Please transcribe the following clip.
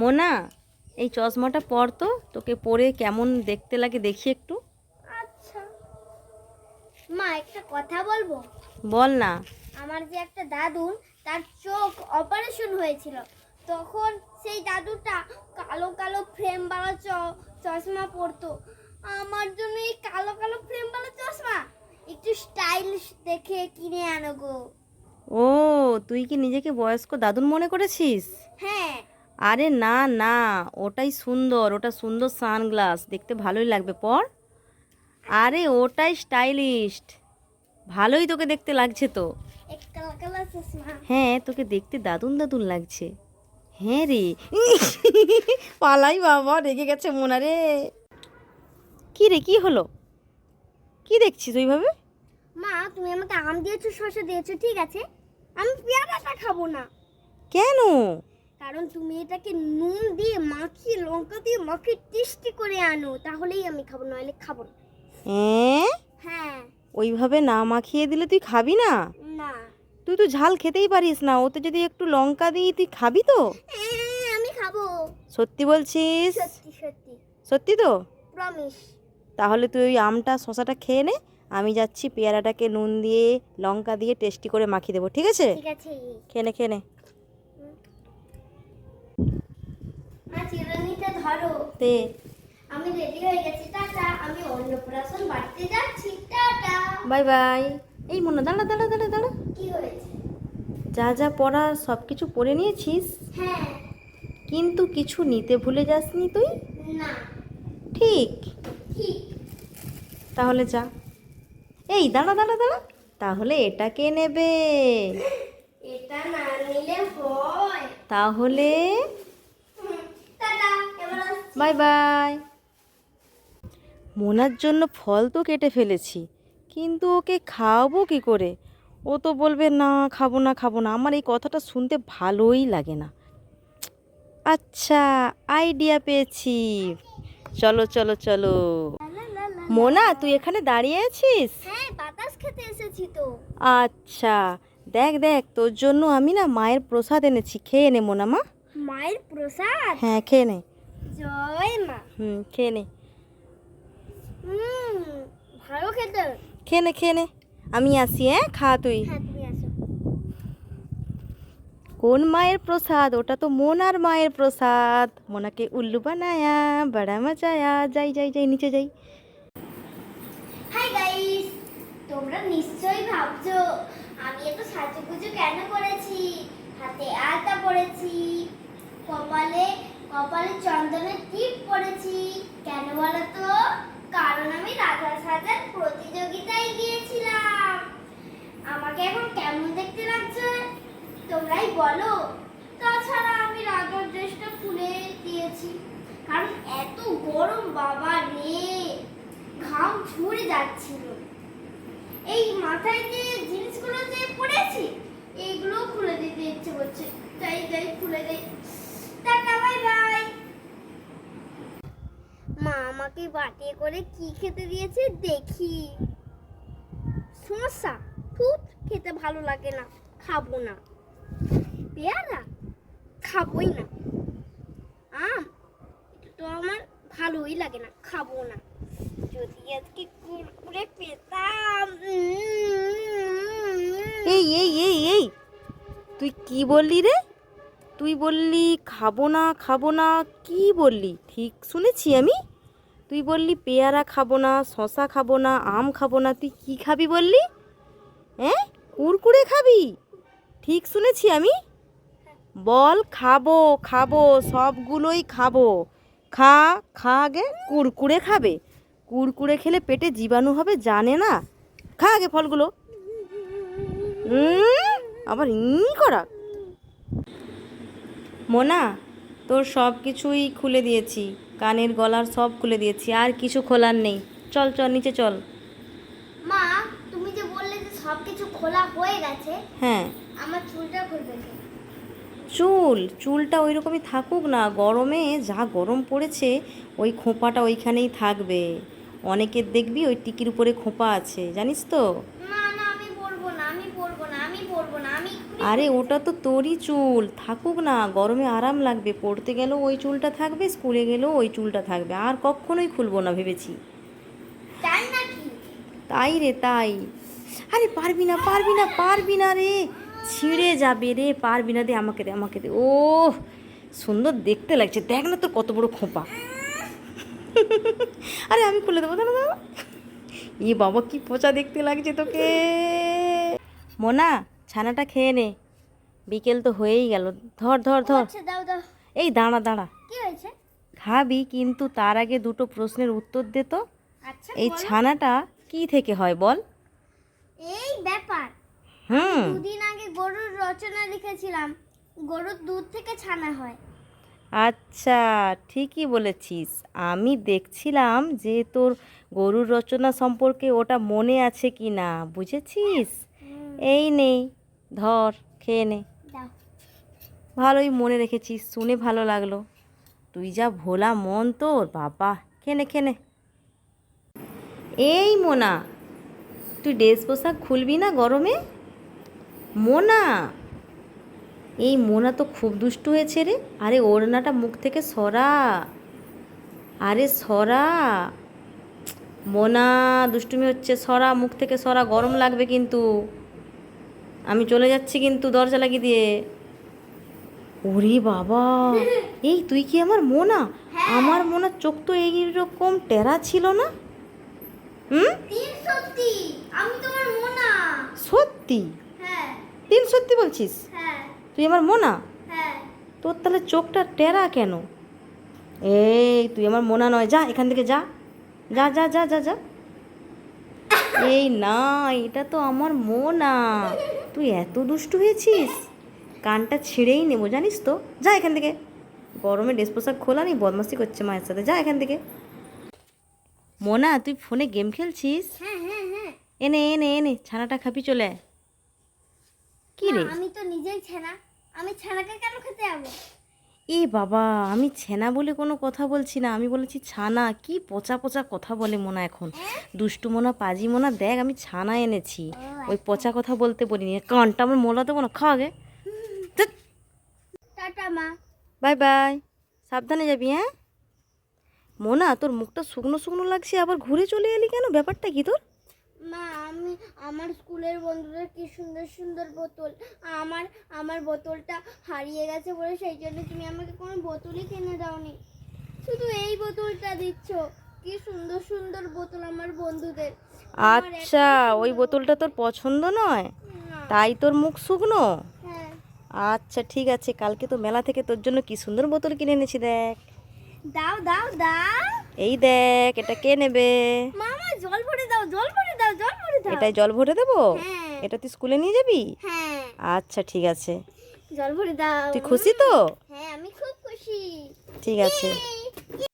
মোনা, এই চশমাটা পর তো, তোকে পরে কেমন দেখতে লাগে দেখি একটু। আচ্ছা মা, একটা কথা বলবো? বল না। আমার যে একটা দাদু, তার চোখ অপারেশন হয়েছিল, তখন সেই দাদুটা কালো কালো ফ্রেমওয়ালা চশমা পরতো। আমার জন্য এই কালো কালো ফ্রেমওয়ালা চশমা একটু স্টাইলিশ দেখে কিনে আনো গো। ও, তুই কি নিজেকে বয়স্ক দাদুর মনে করেছিস? হ্যাঁ। আরে না না, ওটাই সুন্দর, ওটা সুন্দর সানগ্লাস, দেখতে ভালোই লাগবে, পর। আরে ওটাই স্টাইলিস্ট, ভালোই তোকে দেখতে লাগছে তো। এক কালো কালো চশমা। হ্যাঁ, তোকে দেখতে দাদুন দাদুন লাগছে। হ্যাঁ রে। পালাই বাবা, রেগে গেছে মোনা রে। কি রে, কি হলো? কি দেখছিস ওইভাবে? মা, তুমি আমাকে আম দিয়েছো, শসা দিয়েছো, ঠিক আছে, আমি পেয়ারাটা খাবো না। কেন? কারণ তুমি এটাকে নুন দিয়ে মাখিয়ে, লঙ্কা দিয়ে মাখিয়ে টেস্টি করে আনো, তাহলেই আমি খাবো, নইলে খাবো না। হ্যাঁ, হ্যাঁ। ওইভাবে না মাখিয়ে দিলে তুই খাবি না? না। তুই তো ঝাল খেতেই পারিস না, ওতে যদি একটু লঙ্কা দিই তুই খাবি তো? আমি খাবো। সত্যি বলছিস? সত্যি সত্যি। সত্যি তো? প্রমিস। তাহলে তুই ওই আমটা শসাটা খেয়ে নে, আমি যাচ্ছি পেয়ারাটাকে নুন দিয়ে লঙ্কা দিয়ে টেস্টি করে মাখিয়ে দেবো, ঠিক আছে? ঠিক আছে। খেয়ে নে, খেয়ে নে। মা, চিরুনিটা ধরো। দে। আমি রেডি হয়ে গেছি, টাটা। আমি অন্নপ্রাশন বাড়িতে যাচ্ছি, টাটা। Bye bye. এই মোনা, দাঁড়া দাঁড়া দাঁড়া দাঁড়া। কি হয়েছে? যা যা পড়া সব কিছু পড়ে নিয়েছিস, হ্যাঁ। কিন্তু কিছু নিতে ভুলে যাসনি তুই। না। ঠিক। ঠিক। তাহলে যা। এই দাঁড়া দাঁড়া দাঁড়া, তাহলে এটা কে নেবে? এটা না নিলে হয়? তাহলে টাটা, এবার আসছি। Bye bye. মোনার জন্য ফল তো কেটে ফেলেছি, কিন্তু ওকে খাওয়াবো কি করে? ও তো বলবে না, খাবো না খাবো না। আমার এই কথাটা শুনতে ভালোই লাগে না। আচ্ছা, আইডিয়া পেয়েছি। চলো চলো চলো। লা লা লা লা। মোনা, তুই এখানে দাঁড়িয়ে আছিস? হ্যাঁ, বাতাস খেতে এসেছি তো। আচ্ছা, দেখ দেখ, তোর জন্য আমি না মায়ের প্রসাদ এনেছি, খেয়ে নে মোনা মা। মায়ের প্রসাদ? হ্যাঁ, খেয়ে নে। জয় মা। খেয়ে নে। হুম, ভালো খেতে। খেয়ে নে, খেয়ে নে। আমি আসি, হ্যাঁ, খা তুই। হ্যাঁ, তুমি আসো। কোন মায়ের প্রসাদ? ওটা তো মোনার মায়ের প্রসাদ। মোনাকে উল্লু বানায়া, বড়া মজায়া। যাই যাই যাই, নিচে যাই। হাই গাইস, তোমরা নিশ্চয়ই ভাবছো আমি এত সাজুগুজু কেন করেছি। হাতে আলতা পরেছি, কপালে কপালে চন্দনের টিপ পরেছি। কেন বলো তো? কারণ আমি রাধা সাজার প্রতিযোগিতায় গিয়েছিলাম। আমাকে এখন কেমন দেখতে লাগছে তোমরাই বলো। তাছাড়া আমি রাধার ড্রেসটা খুলে দিয়েছি, কারণ এত গরম বাবা রে, ঘাম ঝরে যাচ্ছিল। এই মাথায় যে জিনিসগুলো যে পরেছি, এইগুলো খুলে দিতে ইচ্ছে করছে। তাই তাই খুলে দেই। Tata, bye bye. মা আমাকে বাটিয়ে করে কি খেতে দিয়েছে দেখি। সমস্যা, খুব খেতে ভালো লাগে না, খাবো না। পেয়ারা খাবোই না। আম, এটা তো আমার ভালোই লাগে না, খাবো না। যদি আজকে কুরকুরে পেতাম। এই এই এই এই, তুই কি বললি রে? তুই বললি খাবো না খাবো না, কি বললি? ঠিক শুনেছি আমি? তুই বললি পেয়ারা খাবো না, শশা খাবো না, আম খাবো না, তুই কি খাবি বললি? হ্যাঁ, কুরকুরে খাবি? ঠিক শুনেছি আমি? বল খাবো খাবো, সবগুলোই খাবো। খা, খা আগে। কুরকুরে খাবে? কুরকুরে খেলে পেটে জীবাণু হবে, জানে না? খা আগে ফলগুলো। আবার করা। মোনা, তোর সব কিছুই খুলে দিয়েছি, কানের গলার সব খুলে দিয়েছি, আর কিছু খোলার নেই। চল চল, নিচে চল। মা, তুমি যে বললে যে সবকিছু খোলা হয়ে গেছে, হ্যাঁ। আমার চুলটা খুলবে কে? চুলটা ওই রকমই থাকুক না, গরমে যা গরম পড়েছে, ওই খোঁপাটা ওইখানেই থাকবে। অনেকের দেখবি ওই টিকির উপরে খোঁপা আছে, জানিস তো? না না, আমি পরবো না, আমি পরবো না, আমি পরবো না, আমি আরে ওটা তো তোরই চুল, থাকুক না, গরমে আরাম লাগবে, পড়তে গেলেও ওই চুলটা থাকবে, স্কুলে গেলেও ওই চুলটা থাকবে, আর কখনোই খুলবো না ভেবেছি। তাই নাকি? তাই রে তাই। আরে পারবি না পারবি না পারবি না রে, ছিঁড়ে যাবে রে, পারবি না, দে আমাকে দে আমাকে দে। ও সুন্দর দেখতে লাগছে, দেখ না তোর কত বড় খোঁপা। আরে আমি খুলে দেবো, দাঁড়া দাঁড়া। ই বাবা কি পচা দেখতে লাগছে তোকে। মোনা ছানাটা খেয়ে নে, বিকেল তো হয়েই গেল। ধর ধর ধর। আচ্ছা দাও দাও। এই দাঁড়া দাঁড়া, কি হয়েছে? খাবি কিন্তু তার আগে দুটো প্রশ্নের উত্তর দে তো। আচ্ছা এই বলো। ছানাটা কি থেকে হয় বল? এই ব্যাপার, হুম, দুদিন আগে গরুর রচনা লিখেছিলাম, গরুর দুধ থেকে ছানা হয়। আচ্ছা ঠিকই বলেছিস। আমি দেখছিলাম যে তোর গরুর রচনা সম্পর্কে ওটা মনে আছে কি না, বুঝেছিস? এই নে ধর, খেয়ে নে। দাও। ভালোই মনে রেখেছিস, শুনে ভালো লাগলো। তুই যা ভোলা মন তোর, বাবা। খেয়ে নে খেয়ে নে। এই মোনা, তুই ড্রেস পোশাক খুলবি না গরমে? মোনা, এই মোনা তো খুব দুষ্টু হয়েছে রে। আরে ওড়নাটা মুখ থেকে সরা, আরে সরা। মোনা দুষ্টুমি হচ্ছে, সরা মুখ থেকে সরা, গরম লাগবে কিন্তু। আমি চলে যাচ্ছি কিন্তু, দরজা লাগিয়ে দিয়ে। ওরে বাবা, এই তুই কি আমার মোনা? আমার মোনার চোখ তো এইরকম টেরা ছিল না। হুম, তিন সত্যি, আমি তোমার মোনা। সত্যি? হ্যাঁ তিন সত্যি বলছিস? হ্যাঁ তুই আমার মোনা? হ্যাঁ। তোর তাহলে চোখটা টেরা কেন? এই তুই আমার মোনা নয়, যা এখান থেকে, যা যা যা যা যা যা। এই না, এটা তো আমার মোনা। তুই এত দুষ্টু হয়েছিস, কানটা ছিঁড়েই নেবো জানিস তো। যা এখান থেকে, গরমে ড্রেস পোশাক খোলা নেই, বদমাস্তি করছে মায়ের সাথে, যা এখান থেকে। মোনা তুই ফোনে গেম খেলছিস? হ্যাঁ হ্যাঁ হ্যাঁ। এনে এনে এনে ছানাটা খাবি, চলে আয়। কি রে? মা, আমি তো নিজেই ছানা, আমি ছানাকে কেন খেতে যাবো? এ বাবা, আমি ছেনা বলে কোনো কথা বলছি না, আমি বলেছি ছানা। কি পচা পচা কথা বলে মোনা এখন, দুষ্টু মোনা, পাজি মোনা। দেখ আমি ছানা এনেছি, ওই পচা কথা বলতে বলিনি। কানটা আমার মোলা দেবো না, খা আগে। টাটা মা। বাই বাই, সাবধানে যাবি। হ্যাঁ মোনা, তোর মুখটা শুকনো শুকনো লাগছে, আবার ঘুরে চলে এলি কেন? ব্যাপারটা কি তোর? মা, আমি আমার স্কুলের বন্ধুদের কি সুন্দর সুন্দর বোতল, আমার আমার বোতলটা হারিয়ে গেছে বলে সেই জন্য তুমি আমাকে কোনো বোতলই কিনে দাওনি, শুধু এই বোতলটা দিচ্ছ। কি সুন্দর সুন্দর বোতল আমার বন্ধুদের। আমার আচ্ছা, ওই বোতলটা তোর পছন্দ নয়, না। তাই তোর মুখ শুকনো? হ্যাঁ। আচ্ছা ঠিক আছে, কালকে তো মেলা থেকে তোর জন্য কি সুন্দর বোতল কিনে এনেছি, দেখ। দাও দাও দাও। এই দেখ, এটা কে নেবে? মামা, জল ভরে দাও, জল ভরে দাও, জল ভরে দাও। এটাই জল ভরে দেবো? হ্যাঁ। এটা তুই স্কুলে নিয়ে যাবি? হ্যাঁ। আচ্ছা ঠিক আছে। জল ভরে দাও। তুই খুশি তো? হ্যাঁ, আমি খুব খুশি। ঠিক আছে। Yay!